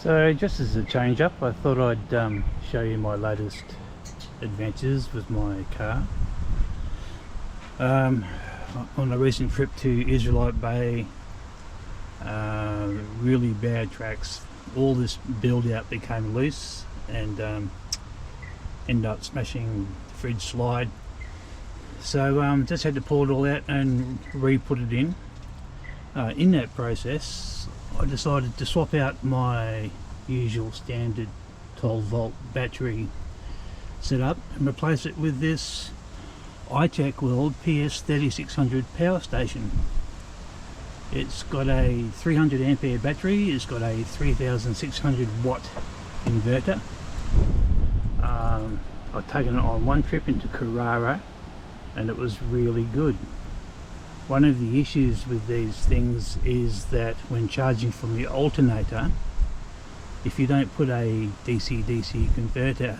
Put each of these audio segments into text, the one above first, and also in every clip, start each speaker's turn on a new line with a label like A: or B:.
A: So just as a change up, I thought I'd show you my latest adventures with my car. On a recent trip to Israelite Bay, really bad tracks, all this build out became loose and ended up smashing the fridge slide. So just had to pull it all out and re-put it in. In that process, I decided to swap out my usual standard 12-volt battery setup and replace it with this Itechworld PS3600 Powerstation. It's got a 300 ampere battery, it's got a 3600 watt inverter. I've taken it on one trip into Carrara and it was really good. One of the issues with these things is that when charging from the alternator, if you don't put a DC-DC converter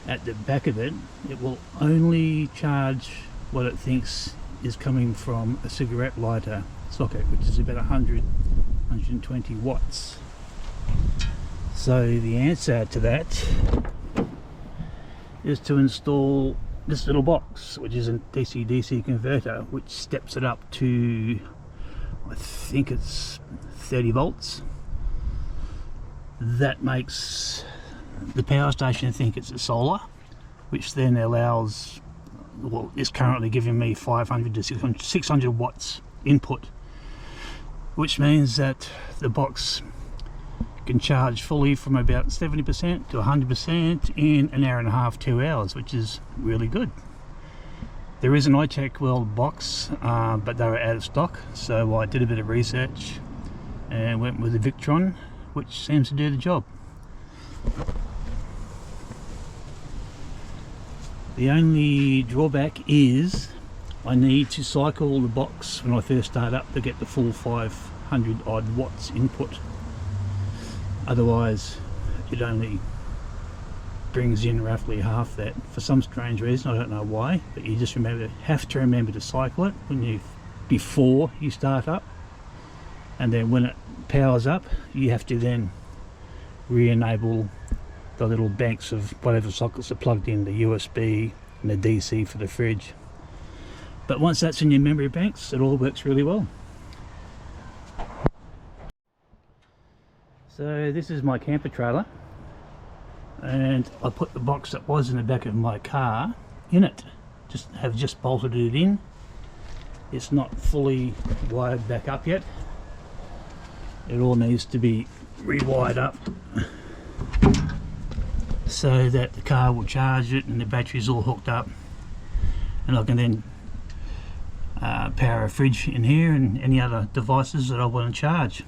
A: at the back of it, it will only charge what it thinks is coming from a cigarette lighter socket, which is about 120 watts. So the answer to that is to install this little box, which is a DC-DC converter, which steps it up to, I think it's 30 volts. That makes the power station think it's a solar, which then allows, well, it's currently giving me 500 to 600 watts input, which means that the box can charge fully from about 70% to 100% in an hour and a half, 2 hours, which is really good. There is an Itechworld box, but they were out of stock, so I did a bit of research and went with the Victron, which seems to do the job. The only drawback is I need to cycle the box when I first start up to get the full 500 odd watts input. Otherwise it only brings in roughly half that for some strange reason. I don't know why, but you just have to remember to cycle it before you start up, and then when it powers up you have to then re-enable the little banks of whatever sockets are plugged in, the USB and the DC for the fridge. But once that's in your memory banks, it all works really well. So this is my camper trailer, and I put the box that was in the back of my car in it. Have just bolted it in. It's not fully wired back up yet. It all needs to be rewired up so that the car will charge it and the battery's all hooked up, and I can then power a fridge in here and any other devices that I want to charge.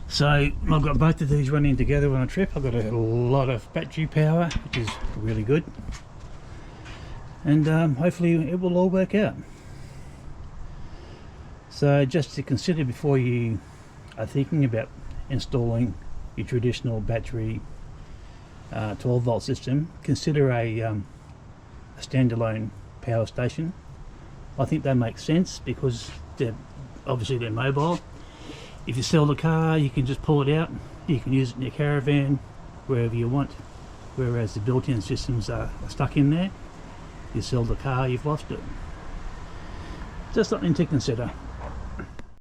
A: So I've got both of these running together on a trip. I've got a lot of battery power, which is really good, and hopefully it will all work out. So just to consider before you are thinking about installing your traditional battery 12 volt system, consider a standalone power station. I think they make sense because they're mobile. If you sell the car, you can just pull it out, you can use it in your caravan wherever you want, whereas the built-in systems are stuck in there. You sell the car, you've lost it. Just something to consider.